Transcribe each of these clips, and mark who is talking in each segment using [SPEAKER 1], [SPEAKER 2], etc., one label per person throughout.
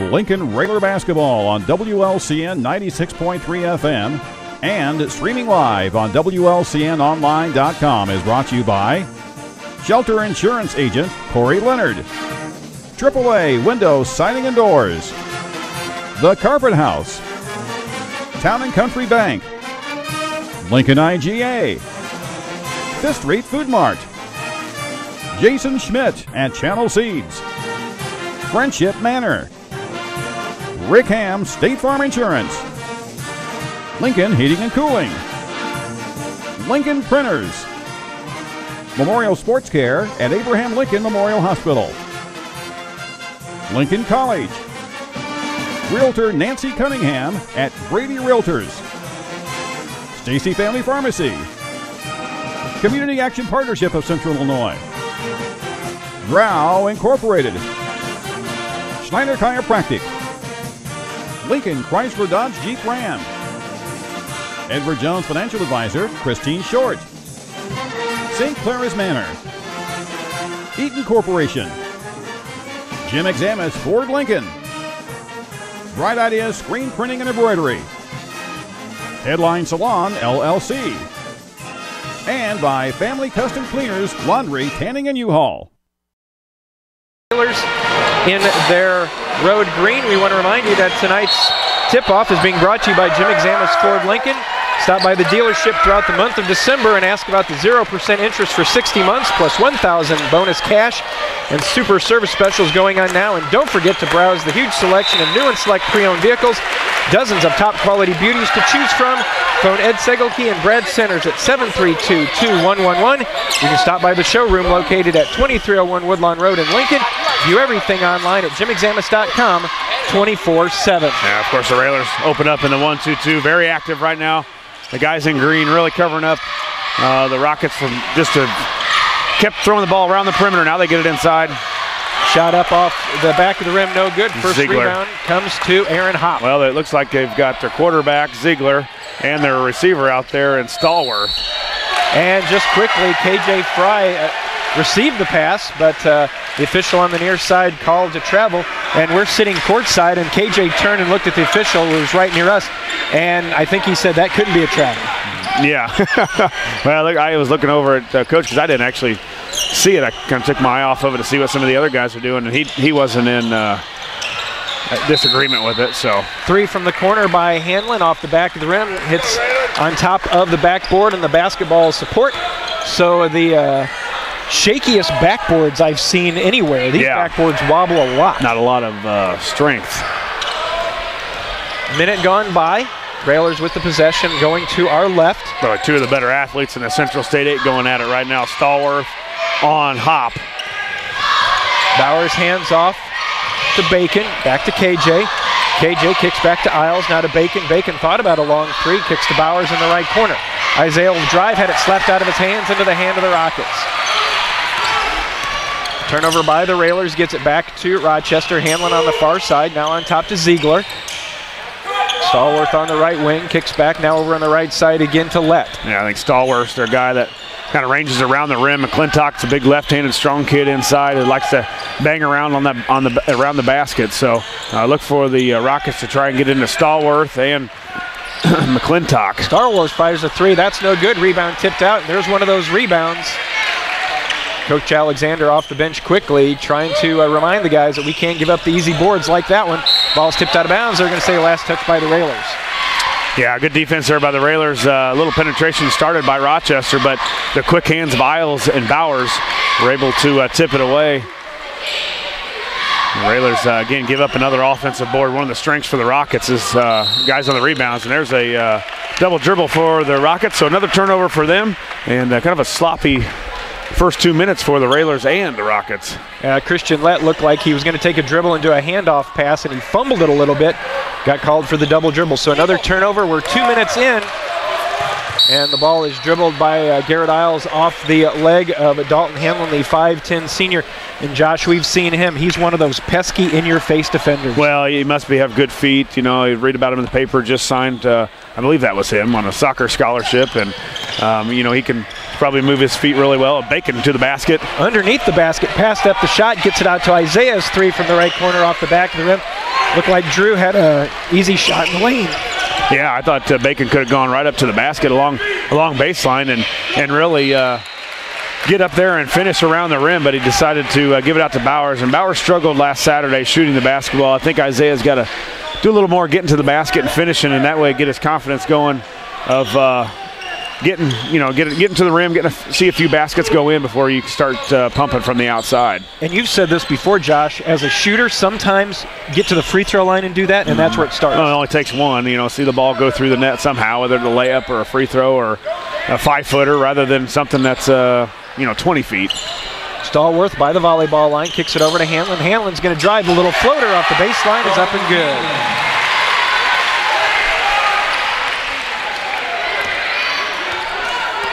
[SPEAKER 1] Lincoln Railer basketball on WLCN 96.3 FM and streaming live on WLCNonline.com is brought to you by Shelter Insurance Agent Corey Leonard, AAA Windows Siding and Doors, The Carpet House, Town & Country Bank, Lincoln IGA, Fifth Street Food Mart, Jason Schmidt at Channel Seeds, Friendship Manor, Rick Ham State Farm Insurance, Lincoln Heating and Cooling, Lincoln Printers, Memorial Sports Care at Abraham Lincoln Memorial Hospital, Lincoln College, Realtor Nancy Cunningham at Brady Realtors, Stacy Family Pharmacy, Community Action Partnership of Central Illinois, Rao Incorporated, Schneider Chiropractic, Lincoln Chrysler Dodge Jeep Ram, Edward Jones Financial Advisor Christine Short, St. Clara's Manor, Eaton Corporation, Jim Examus Ford Lincoln, Bright Ideas Screen Printing and Embroidery, Headline Salon LLC, and by Family Custom Cleaners, Laundry, Tanning, and U-Haul.
[SPEAKER 2] In their road green, we want to remind you that tonight's tip-off is being brought to you by Jim Examus Ford Lincoln. Stop by the dealership throughout the month of December and ask about the 0% interest for 60 months plus $1,000 bonus cash and super service specials going on now. And don't forget to browse the huge selection of new and select pre-owned vehicles, dozens of top quality beauties to choose from. Phone Ed Segelke and Brad Centers at 732-2111. You can stop by the showroom located at 2301 Woodlawn Road in Lincoln. View everything online at jimexamus.com 24/7.
[SPEAKER 3] Yeah, of course, the Railers open up in the 1-2-2. Very active right now. The guys in green really covering up the Rockets from kept throwing the ball around the perimeter. Now they get it inside.
[SPEAKER 2] Shot up off the back of the rim, no good. First
[SPEAKER 3] Ziegler.
[SPEAKER 2] Rebound comes to Aaron Hopp.
[SPEAKER 3] Well, it looks like they've got their quarterback, Ziegler, and their receiver out there in Stallworth.
[SPEAKER 2] And just quickly, KJ Fry received the pass, but the official on the near side called to travel, and we're sitting courtside, and KJ turned and looked at the official who was right near us, and I think he said that couldn't be a travel.
[SPEAKER 3] Yeah. Well, look, I was looking over at Coach because I didn't actually see it. I kind of took my eye off of it to see what some of the other guys were doing, and he wasn't in disagreement with it. So
[SPEAKER 2] three from the corner by Hanlon off the back of the rim, hits on top of the backboard and the basketball support. So the shakiest backboards I've seen anywhere. These backboards wobble a lot.
[SPEAKER 3] Not a lot of strength.
[SPEAKER 2] Minute gone by. Railers with the possession going to our left.
[SPEAKER 3] So two of the better athletes in the Central State 8 going at it right now. Stallworth on Hop.
[SPEAKER 2] Bowers hands off to Bacon. Back to KJ. KJ kicks back to Isles. Now to Bacon. Bacon thought about a long three. Kicks to Bowers in the right corner. Isaiah will drive. Had it slapped out of his hands into the hand of the Rockets. Turnover by the Railers. Gets it back to Rochester. Hanlon on the far side. Now on top to Ziegler. Stallworth on the right wing, kicks back, now over on the right side again to Lett.
[SPEAKER 3] Yeah, I think Stallworth's their guy that kind of ranges around the rim. McClintock's a big left-handed, strong kid inside who likes to bang around around the basket. So look for the Rockets to try and get into Stallworth and McClintock.
[SPEAKER 2] Stallworth fires a three, that's no good. Rebound tipped out, and there's one of those rebounds. Coach Alexander off the bench quickly, trying to remind the guys that we can't give up the easy boards like that one. Ball's tipped out of bounds. They're going to say last touch by the Railers.
[SPEAKER 3] Yeah, good defense there by the Railers. A little penetration started by Rochester, but the quick hands of Isles and Bowers were able to tip it away. The Railers, again, give up another offensive board. One of the strengths for the Rockets is guys on the rebounds, and there's a double dribble for the Rockets, so another turnover for them, and kind of a sloppy first 2 minutes for the Railers and the Rockets.
[SPEAKER 2] Christian Lett looked like he was going to take a dribble and do a handoff pass, and he fumbled it a little bit. Got called for the double dribble. So another turnover. We're 2 minutes in, and the ball is dribbled by Garrett Isles off the leg of Dalton Hanlon, the 5'10 senior. And Josh, we've seen him. He's one of those pesky in-your-face defenders.
[SPEAKER 3] Well, he must have good feet. You know, you read about him in the paper. Just signed, I believe that was him, on a soccer scholarship, and you know, he can probably move his feet really well. Bacon to the basket.
[SPEAKER 2] Underneath the basket, passed up the shot, gets it out to Isaiah's three from the right corner off the back of the rim. Looked like Drew had an easy shot in the lane.
[SPEAKER 3] Yeah, I thought Bacon could have gone right up to the basket along baseline and really get up there and finish around the rim, but he decided to give it out to Bowers. And Bowers struggled last Saturday shooting the basketball. I think Isaiah's got to do a little more getting to the basket and finishing, and that way get his confidence going of getting to the rim, see a few baskets go in before you start pumping from the outside.
[SPEAKER 2] And you've said this before, Josh, as a shooter, sometimes get to the free throw line and do that, and that's where it starts.
[SPEAKER 3] Well, it only takes one, see the ball go through the net somehow, whether it's a layup or a free throw or a 5-footer rather than something that's 20 feet.
[SPEAKER 2] Stallworth by the volleyball line, kicks it over to Hanlon. Hanlon's going to drive. The little floater off the baseline is up and good.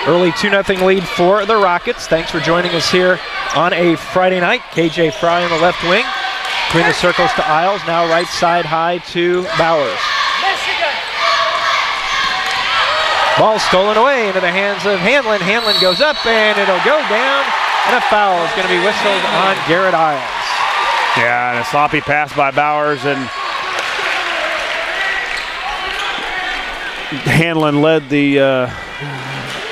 [SPEAKER 2] Early 2-0 lead for the Rockets. Thanks for joining us here on a Friday night. KJ Fry on the left wing. Between the circles to Isles. Now right side high to Bowers. Ball stolen away into the hands of Hanlon. Hanlon goes up and it'll go down. And a foul is going to be whistled on Garrett Isles.
[SPEAKER 3] Yeah, and a sloppy pass by Bowers, and Hanlon led the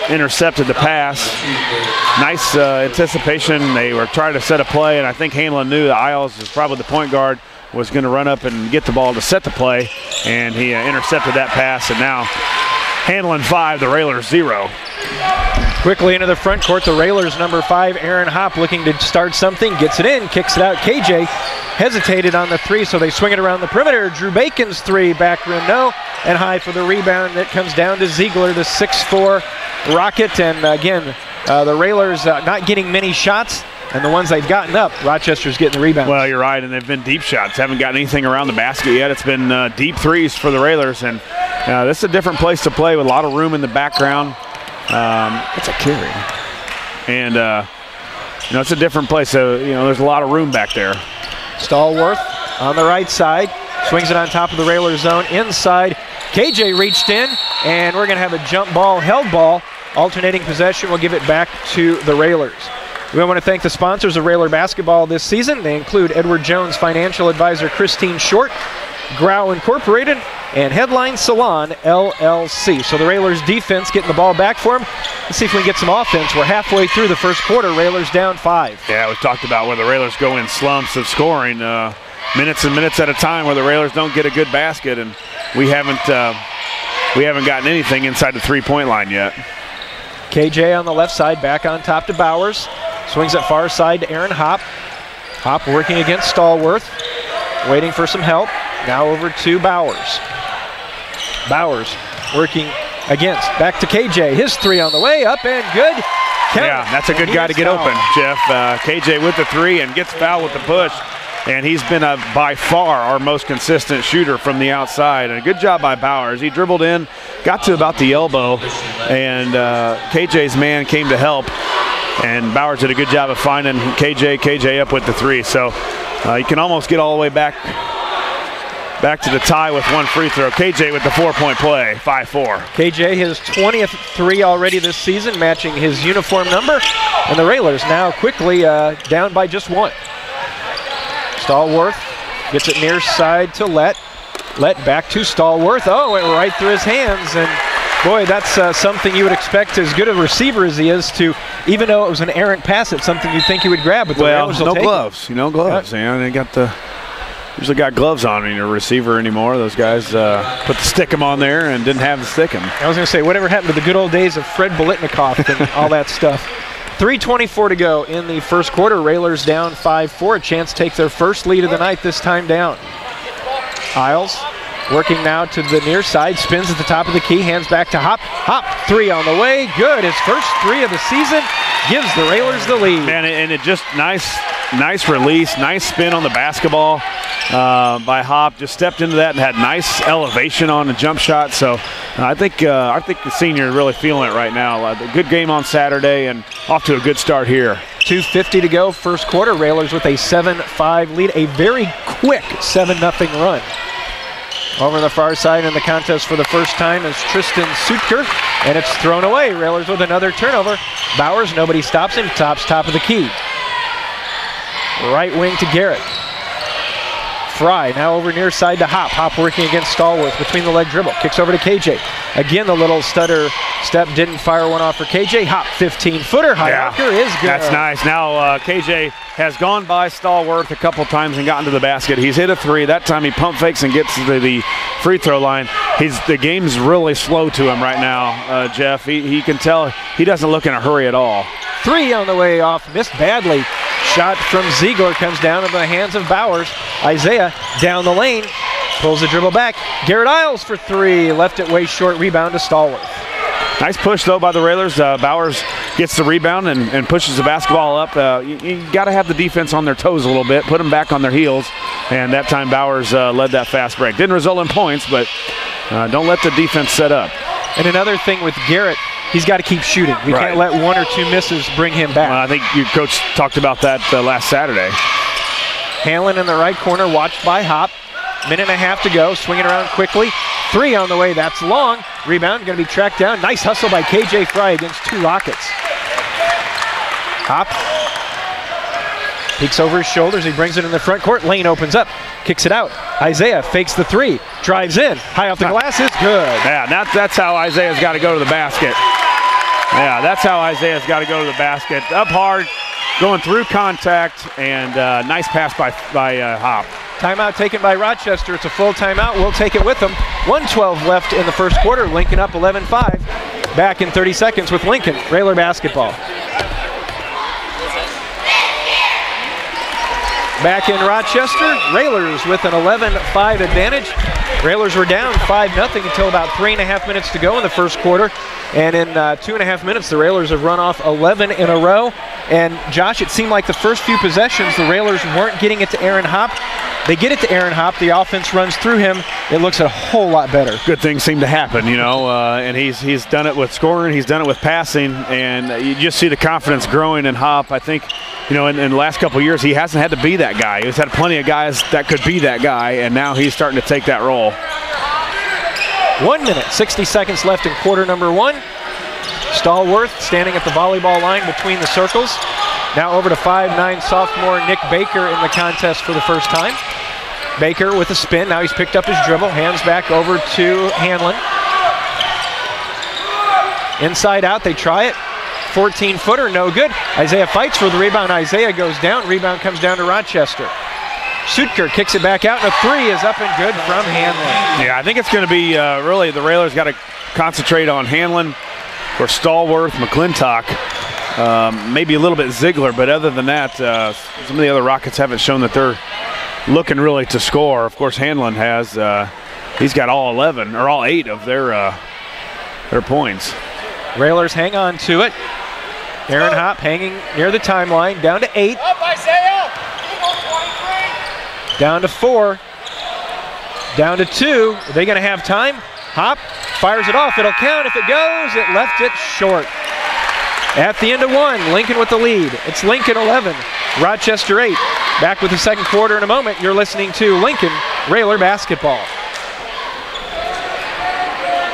[SPEAKER 3] intercepted the pass. Nice anticipation. They were trying to set a play, and I think Hanlon knew that Isles is probably the point guard, was going to run up and get the ball to set the play, and he intercepted that pass, and now Hanlon 5, the Railers 0.
[SPEAKER 2] Quickly into the front court, the Railers number 5, Aaron Hopp, looking to start something, gets it in, kicks it out. KJ hesitated on the three, so they swing it around the perimeter. Drew Bacon's three, back rim no, and high for the rebound. That comes down to Ziegler, the 6'4" Rocket, and again, the Railers not getting many shots, and the ones they've gotten up, Rochester's getting the rebound.
[SPEAKER 3] Well, you're right, and they've been deep shots. Haven't gotten anything around the basket yet. It's been deep threes for the Railers, and this is a different place to play with a lot of room in the background. It's a carry. And, it's a different place. So, there's a lot of room back there.
[SPEAKER 2] Stallworth on the right side. Swings it on top of the Railer zone. Inside. KJ reached in, and we're going to have a jump ball, held ball. Alternating possession. We'll give it back to the Railers. We want to thank the sponsors of Railer basketball this season. They include Edward Jones Financial Advisor Christine Short, Grau Incorporated, and Headline Salon, LLC. So the Railers defense getting the ball back for them. Let's see if we can get some offense. We're halfway through the first quarter. Railers down 5.
[SPEAKER 3] Yeah, we've talked about where the Railers go in slumps of scoring, minutes and minutes at a time where the Railers don't get a good basket, and we haven't gotten anything inside the three-point line yet.
[SPEAKER 2] KJ on the left side, back on top to Bowers. Swings it far side to Aaron Hopp. Hopp working against Stallworth, waiting for some help. Now over to Bowers. Bowers working against, back to KJ. His three on the way, up and good.
[SPEAKER 3] Yeah, that's a good guy to get open, Jeff. KJ with the three and gets fouled with the push. And he's been by far our most consistent shooter from the outside. And a good job by Bowers. He dribbled in, got to about the elbow, and KJ's man came to help. And Bowers did a good job of finding KJ up with the three. So you can almost get all the way back to the tie with one free throw. KJ with the 4-point play, 5-4.
[SPEAKER 2] KJ, his 20th three already this season, matching his uniform number. And the Railers now quickly down by just one. Stallworth gets it near side to Lett. Lett back to Stallworth. Oh, it went right through his hands. And boy, that's something you would expect, as good a receiver as he is, to, even though it was an errant pass, it's something you think he would grab. But the Railers will take
[SPEAKER 3] gloves.
[SPEAKER 2] It.
[SPEAKER 3] No gloves. They usually got gloves on in a receiver anymore. Those guys put the stick-em on there and didn't have the stick-em.
[SPEAKER 2] I was going to say, whatever happened to the good old days of Fred Bolitnikoff and all that stuff. 3:24 to go in the first quarter. Railers down 5-4. A chance to take their first lead of the night, this time down. Isles working now to the near side. Spins at the top of the key. Hands back to Hopp. Hopp, three on the way. Good. His first three of the season gives the Railers the lead.
[SPEAKER 3] Man, and it just nice release, nice spin on the basketball by Hopp. Just stepped into that and had nice elevation on the jump shot. So I think the senior is really feeling it right now. A good game on Saturday and off to a good start here.
[SPEAKER 2] 2:50 to go, first quarter. Railers with a 7-5 lead. A very quick 7-0 run. Over the far side in the contest for the first time is Tristan Sutker, and it's thrown away. Railers with another turnover. Bowers, nobody stops him, top of the key. Right wing to Garrett. Fry now over near side to Hop. Hop working against Stallworth between the leg dribble. Kicks over to KJ. Again, the little stutter step didn't fire one off for KJ. Hop 15-footer. High archer is good.
[SPEAKER 3] That's nice. Now KJ has gone by Stallworth a couple times and gotten to the basket. He's hit a three. That time he pump fakes and gets to the free throw line. The game's really slow to him right now, Jeff. He can tell he doesn't look in a hurry at all.
[SPEAKER 2] Three on the way off. Missed badly. Shot from Ziegler comes down into the hands of Bowers. Isaiah down the lane. Pulls the dribble back. Garrett Isles for three. Left it way short. Rebound to Stallworth.
[SPEAKER 3] Nice push, though, by the Railers. Bowers gets the rebound and pushes the basketball up. You got to have the defense on their toes a little bit, put them back on their heels, and that time Bowers led that fast break. Didn't result in points, but don't let the defense set up.
[SPEAKER 2] And another thing with Garrett, he's got to keep shooting. We can't let one or two misses bring him back.
[SPEAKER 3] Well, I think your coach talked about that last Saturday.
[SPEAKER 2] Hanlon in the right corner, watched by Hop. Minute and a half to go, swinging around quickly. Three on the way, that's long. Rebound going to be tracked down. Nice hustle by KJ Fry against two Rockets. Hop peeks over his shoulders, he brings it in the front court. Lane opens up, kicks it out. Isaiah fakes the three, drives in, high off the glass, is good.
[SPEAKER 3] Yeah, that's how Isaiah's got to go to the basket. Yeah, that's how Isaiah's got to go to the basket. Up hard, going through contact, and nice pass by Hop.
[SPEAKER 2] Timeout taken by Rochester. It's a full timeout. We'll take it with them. 1:12 left in the first quarter. Lincoln up 11-5. Back in 30 seconds with Lincoln. Railer basketball. Back in Rochester. Railers with an 11-5 advantage. Railers were down 5-0 until about 3.5 minutes to go in the first quarter. And in 2.5 minutes, the Railers have run off 11 in a row. And Josh, it seemed like the first few possessions, the Railers weren't getting it to Aaron Hop. They get it to Aaron Hop. The offense runs through him. It looks a whole lot better.
[SPEAKER 3] Good things seem to happen, and he's done it with scoring. He's done it with passing, and you just see the confidence growing in Hop. I think, in the last couple of years, he hasn't had to be that guy. He's had plenty of guys that could be that guy, and now he's starting to take that role.
[SPEAKER 2] 1 minute, 60 seconds left in quarter number one. Stallworth standing at the volleyball line between the circles. Now over to 5'9" sophomore Nick Baker in the contest for the first time. Baker with a spin. Now he's picked up his dribble. Hands back over to Hanlon. Inside out, they try it. 14-footer, no good. Isaiah fights for the rebound. Isaiah goes down. Rebound comes down to Rochester. Sutker kicks it back out, and a three is up and good from Hanlon.
[SPEAKER 3] Yeah, I think it's going to be really the Railers got to concentrate on Hanlon or Stallworth, McClintock, maybe a little bit Ziegler, but other than that, some of the other Rockets haven't shown that they're looking really to score. Of course, Hanlon has. He's got all 11 or all 8 of their points.
[SPEAKER 2] Railers hang on to it. Aaron Hop hanging near the timeline, down to 8.
[SPEAKER 4] Up, Isaiah!
[SPEAKER 2] Down to 4. Down to 2. Are they going to have time? Hop fires it off. It'll count. If it goes, it left it short. At the end of 1, Lincoln with the lead. It's Lincoln 11, Rochester 8. Back with the second quarter in a moment. You're listening to Lincoln Railer Basketball.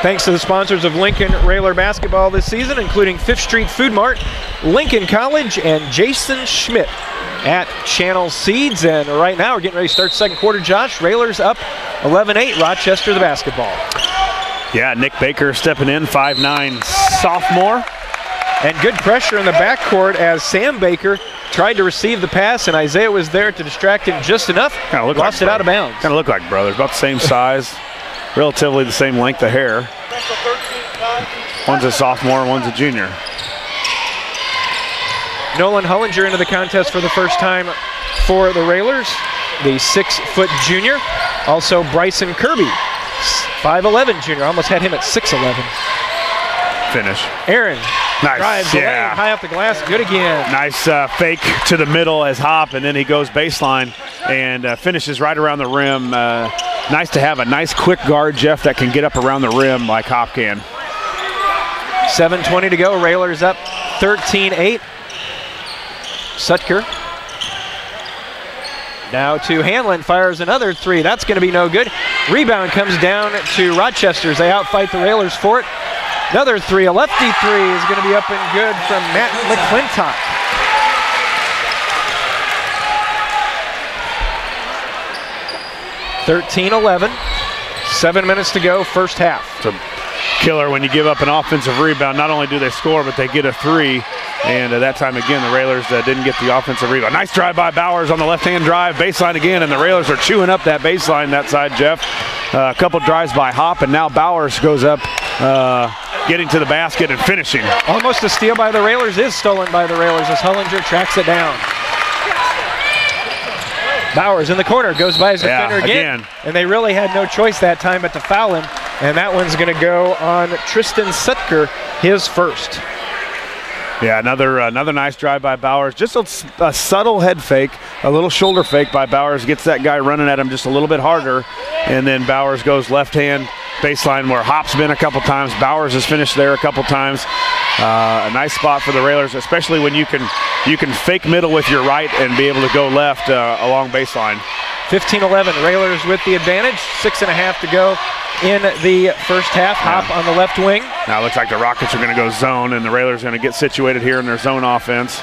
[SPEAKER 2] Thanks to the sponsors of Lincoln Railer Basketball this season, including 5th Street Food Mart, Lincoln College, and Jason Schmidt at Channel Seeds. And right now we're getting ready to start second quarter, Josh. Railers up 11-8, Rochester the basketball.
[SPEAKER 3] Yeah, Nick Baker stepping in, 5'9" sophomore.
[SPEAKER 2] And good pressure in the backcourt as Sam Baker tried to receive the pass, and Isaiah was there to distract him just enough. Lost it out of bounds.
[SPEAKER 3] Kind of look like brothers, about the same size, relatively the same length of hair. One's a sophomore, one's a junior.
[SPEAKER 2] Nolan Hullinger into the contest for the first time for the Railers, the 6-foot junior. Also Bryson Kirby, 5'11" junior. Almost had him at 6'11".
[SPEAKER 3] Finish.
[SPEAKER 2] Aaron
[SPEAKER 3] nice.
[SPEAKER 2] Drives the lane, high off the glass, good again.
[SPEAKER 3] Nice fake to the middle as Hop, and then he goes baseline and finishes right around the rim. Nice to have a nice quick guard, Jeff, that can get up around the rim like Hop can.
[SPEAKER 2] 7:20 to go, Railers up 13-8. Sutker. Now to Hanlon, fires another three. That's going to be no good. Rebound comes down to Rochester as they outfight the Railers for it. Another three, a lefty three is going to be up and good from Matt McClintock. 13-11. 7 minutes to go, first half.
[SPEAKER 3] It's a killer when you give up an offensive rebound. Not only do they score, but they get a three. And at that time, again, the Railers didn't get the offensive rebound. Nice drive by Bowers on the left-hand drive, baseline again, and the Railers are chewing up that baseline that side, Jeff. A couple drives by Hop, and now Bowers goes up, getting to the basket and finishing.
[SPEAKER 2] Almost a steal by the Railers is stolen by the Railers as Hullinger tracks it down. Bowers in the corner, goes by his defender again. And they really had no choice that time but to foul him. And that one's going to go on Tristan Sutker, his first.
[SPEAKER 3] Yeah, another nice drive by Bowers. Just a subtle head fake, a little shoulder fake by Bowers. Gets that guy running at him just a little bit harder. And then Bowers goes left hand baseline where Hop's been a couple times. Bowers has finished there a couple times. A nice spot for the Railers, especially when you can fake middle with your right and be able to go left along baseline.
[SPEAKER 2] 15-11, Railers with the advantage. 6.5 to go in the first half. Hop on the left wing.
[SPEAKER 3] Now it looks like the Rockets are going to go zone, and the Railers are going to get situated here in their zone offense.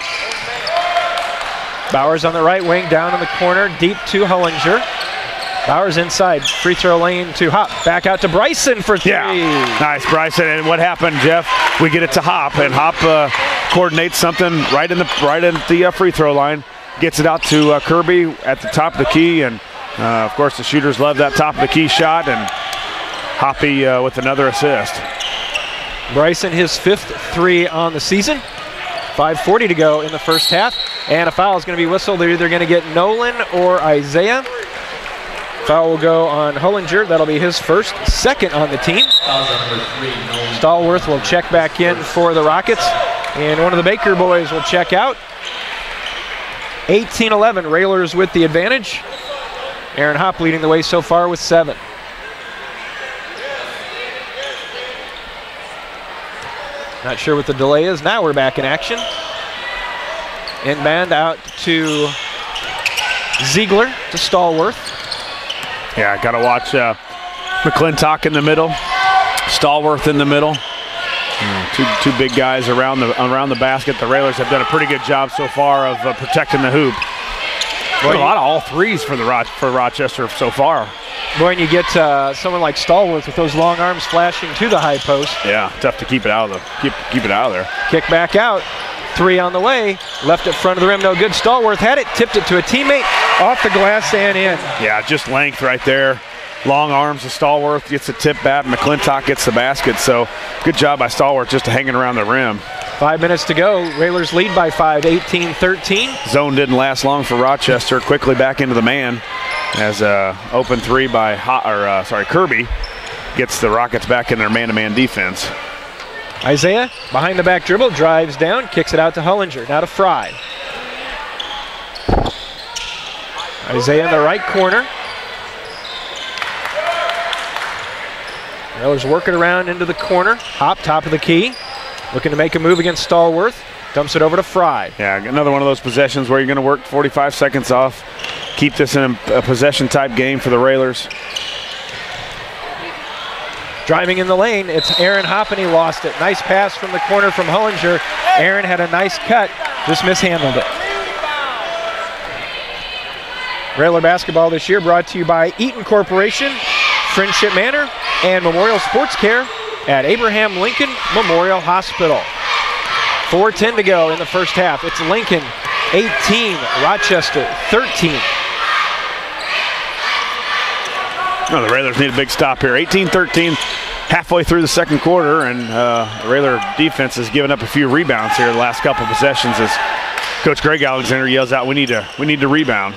[SPEAKER 2] Bowers on the right wing, down in the corner, deep to Hullinger. Bowers inside, free throw lane to Hop. Back out to Bryson for three.
[SPEAKER 3] Yeah, nice, Bryson. And what happened, Jeff? We get it to Hop, and Hop coordinates something right in the free throw line. Gets it out to Kirby at the top of the key, and of course the shooters love that top of the key shot, and Hoppy with another assist.
[SPEAKER 2] Bryson, his fifth three on the season. 5:40 to go in the first half, and a foul is going to be whistled. They're either going to get Nolan or Isaiah. Foul will go on Hullinger. That'll be his first, second on the team. Stallworth will check back in for the Rockets, and one of the Baker boys will check out. 18-11, Railers with the advantage. Aaron Hop leading the way so far with 7. Not sure what the delay is. Now we're back in action. Inbound out to Ziegler to Stallworth.
[SPEAKER 3] Yeah, got to watch McClintock in the middle, Stallworth in the middle. Two big guys around the basket. The Railers have done a pretty good job so far of protecting the hoop. Boy, a lot of all threes for Rochester so far.
[SPEAKER 2] Boy, and you get someone like Stallworth with those long arms flashing to the high post.
[SPEAKER 3] Yeah, tough to keep it out of keep it out of there.
[SPEAKER 2] Kick back out. 3 on the way. Left it front of the rim, no good. Stallworth had it, tipped it to a teammate, off the glass and in.
[SPEAKER 3] Yeah, just length right there. Long arms of Stallworth, gets the tip back. McClintock gets the basket, so good job by Stallworth just hanging around the rim.
[SPEAKER 2] 5 minutes to go. Railers lead by 5, 18-13.
[SPEAKER 3] Zone didn't last long for Rochester. Quickly back into the man as open three by Kirby gets the Rockets back in their man-to-man defense.
[SPEAKER 2] Isaiah behind the back dribble, drives down, kicks it out to Hullinger. Now to Fry. Isaiah in the right corner. Railers working around into the corner. Hop, top of the key. Looking to make a move against Stallworth. Dumps it over to Fry.
[SPEAKER 3] Yeah, another one of those possessions where you're going to work 45 seconds off. Keep this in a possession-type game for the Railers.
[SPEAKER 2] Driving in the lane, it's Aaron Hop, and he lost it. Nice pass from the corner from Hullinger. Aaron had a nice cut, just mishandled it. Railer basketball this year brought to you by Eaton Corporation, Friendship Manor, and Memorial Sports Care at Abraham Lincoln Memorial Hospital. 4:10 to go in the first half. It's Lincoln 18, Rochester 13.
[SPEAKER 3] No, the Railers need a big stop here. 18-13, halfway through the second quarter, and the Railer defense has given up a few rebounds here the last couple possessions as Coach Greg Alexander yells out, we need to rebound.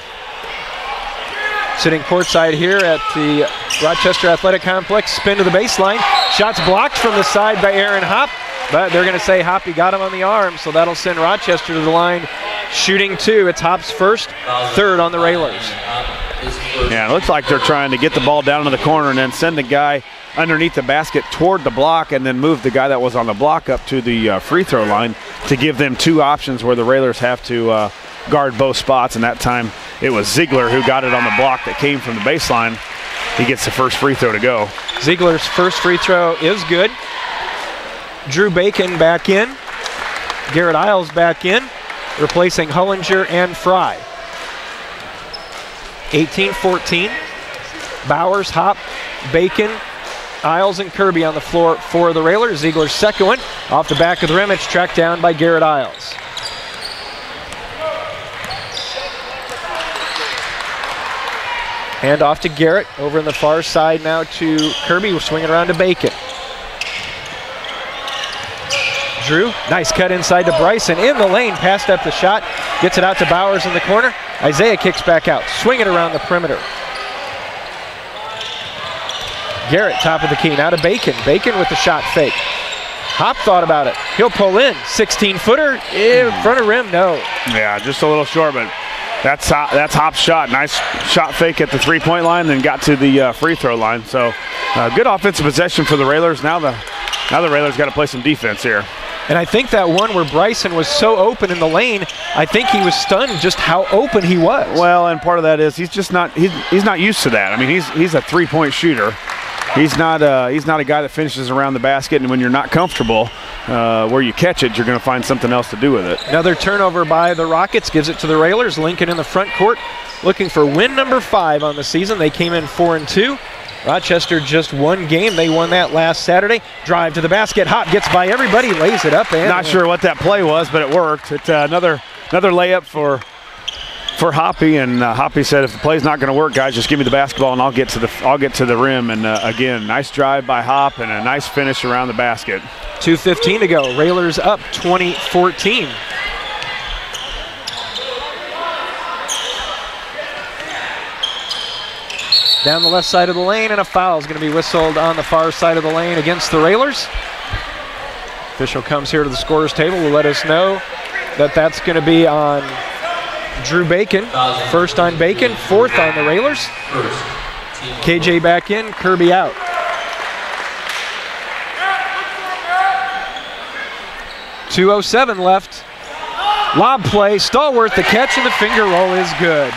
[SPEAKER 2] Sitting courtside here at the Rochester Athletic Complex, spin to the baseline. Shots blocked from the side by Aaron Hop, but they're going to say Hoppy got him on the arm, so that'll send Rochester to the line shooting 2. It's Hop's first, third on the Railers.
[SPEAKER 3] Yeah, it looks like they're trying to get the ball down to the corner and then send the guy underneath the basket toward the block and then move the guy that was on the block up to the free throw line to give them 2 options where the Railers have to guard both spots, and that time it was Ziegler who got it on the block that came from the baseline. He gets the first free throw to go.
[SPEAKER 2] Ziegler's first free throw is good. Drew Bacon back in. Garrett Isles back in, replacing Hullinger and Fry. 18-14. Bowers, Hop, Bacon, Isles, and Kirby on the floor for the Railers. Ziegler's second one. Off the back of the rim, it's tracked down by Garrett Isles. Hand off to Garrett. Over in the far side now to Kirby. We're swinging around to Bacon. Drew, nice cut inside to Bryson. In the lane, passed up the shot. Gets it out to Bowers in the corner. Isaiah kicks back out. Swing it around the perimeter. Garrett, top of the key. Now to Bacon. Bacon with the shot fake. Hop thought about it. He'll pull in. 16-footer in front of rim. No.
[SPEAKER 3] Yeah, just a little short, but that's Hop's shot. Nice shot fake at the three-point line, then got to the free throw line. So good offensive possession for the Railers. Now the Railers got to play some defense here.
[SPEAKER 2] And I think that one where Bryson was so open in the lane, I think he was stunned just how open he was.
[SPEAKER 3] Well, and part of that is he's just not he's not used to that. I mean, he's a three-point shooter. He's not a guy that finishes around the basket, and when you're not comfortable where you catch it, you're going to find something else to do with it.
[SPEAKER 2] Another turnover by the Rockets gives it to the Railers. Lincoln in the front court looking for win number 5 on the season. They came in 4-2. Rochester just one game. They won that last Saturday. Drive to the basket. Hop gets by everybody, lays it up. And
[SPEAKER 3] not sure what that play was, but it worked. It's another layup for Hoppy, and Hoppy said, if the play's not going to work, guys, just give me the basketball and I'll get to the rim. And again, nice drive by Hop and a nice finish around the basket.
[SPEAKER 2] 2:15 to go. Railers up 20-14. Down the left side of the lane, and a foul is going to be whistled on the far side of the lane against the Railers. Official comes here to the scorer's table to let us know that that's going to be on Drew Bacon. First on Bacon, fourth on the Railers. KJ back in, Kirby out. .207 left. Lob play, Stallworth the catch, and the finger roll is good.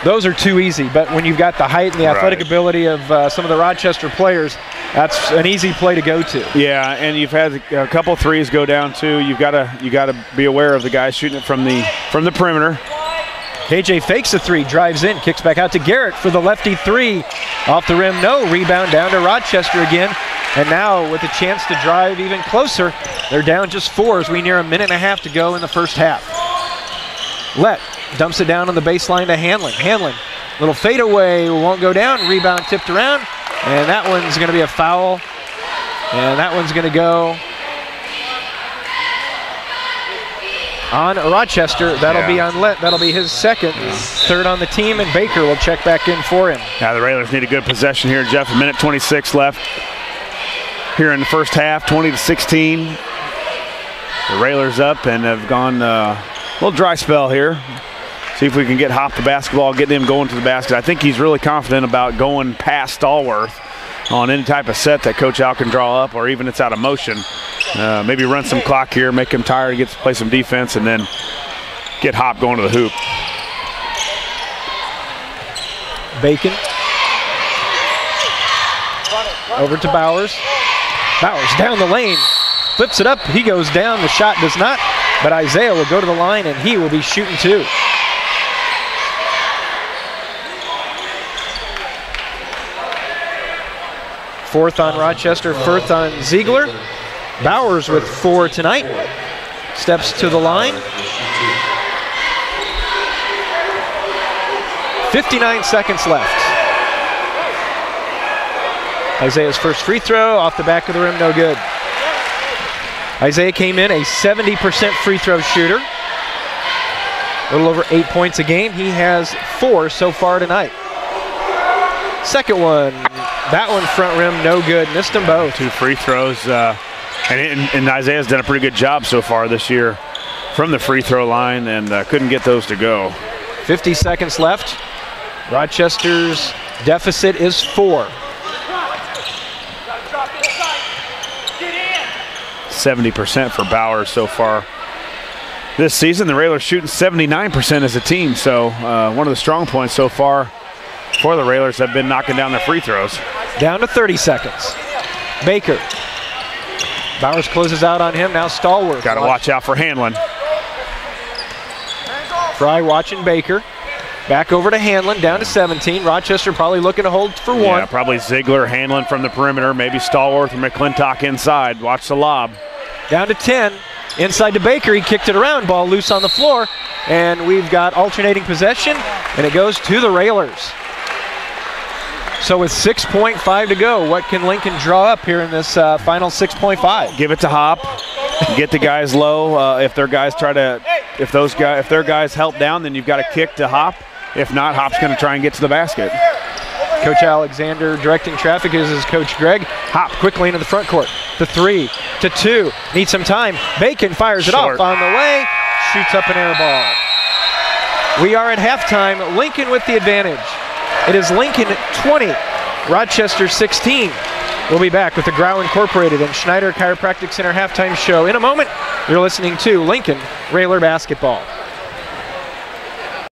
[SPEAKER 2] Those are too easy, but when you've got the height and the athletic ability of some of the Rochester players, that's an easy play to go to.
[SPEAKER 3] Yeah, and you've had a couple threes go down too. You got to be aware of the guys shooting it from the perimeter.
[SPEAKER 2] KJ fakes a three, drives in, kicks back out to Garrett for the lefty three. Off the rim, no. Rebound down to Rochester again. And now with a chance to drive even closer, they're down just 4 as we near a minute and a half to go in the first half. Lett dumps it down on the baseline to Hanlon. Hanlon, little fadeaway, won't go down. Rebound tipped around, and that one's going to be a foul. And that one's going to go on Rochester. That'll be on Lett. That'll be his second. Third on the team, and Baker will check back in for him.
[SPEAKER 3] Yeah, the Railers need a good possession here, Jeff. 1:26 left here in the first half, 20-16. The Railers up and have gone a little dry spell here. See if we can get Hop the basketball, get him going to the basket. I think he's really confident about going past Stallworth on any type of set that Coach Al can draw up, or even it's out of motion. Maybe run some clock here, make him tired, get to play some defense, and then get Hop going to the hoop.
[SPEAKER 2] Bacon. Over to Bowers. Bowers down the lane. Flips it up. He goes down. The shot does not. But Isaiah will go to the line, and he will be shooting too. Fourth on Rochester, fourth on Ziegler. Bowers with 4 tonight. Steps to the line. 59 seconds left. Isaiah's first free throw off the back of the rim, no good. Isaiah came in a 70% free throw shooter. A little over 8 points a game. He has 4 so far tonight. Second one, that one front rim, no good. Missed them both.
[SPEAKER 3] 2 free throws, and Isaiah's done a pretty good job so far this year from the free throw line, and couldn't get those to go.
[SPEAKER 2] 50 seconds left. Rochester's deficit is 4.
[SPEAKER 3] 70% for Bowers so far this season. The Railers shooting 79% as a team, so one of the strong points so far for the Railers have been knocking down their free throws.
[SPEAKER 2] Down to 30 seconds. Baker. Bowers closes out on him. Now Stallworth.
[SPEAKER 3] Got to watch out for Hanlon.
[SPEAKER 2] Fry watching Baker. Back over to Hanlon, down to 17. Rochester probably looking to hold for one.
[SPEAKER 3] Yeah, probably Ziegler, Hanlon from the perimeter, maybe Stallworth or McClintock inside. Watch the lob.
[SPEAKER 2] Down to 10. Inside to Baker, he kicked it around, ball loose on the floor, and we've got alternating possession, and it goes to the Railers. So with 6.5 to go, what can Lincoln draw up here in this final 6.5?
[SPEAKER 3] Give it to Hop. Get the guys low. If their guys if their guys help down, then you've got a kick to Hop. If not, Hop's going to try and get to the basket.
[SPEAKER 2] Coach Alexander directing traffic is Coach Greg. Hop quickly into the front court. The 3 to 2. Needs some time. Bacon fires it off on the way. Shoots up an air ball. We are at halftime. Lincoln with the advantage. It is Lincoln 20, Rochester 16. We'll be back with the Grau Incorporated and Schneider Chiropractic Center halftime show in a moment. You're listening to Lincoln Railer Basketball.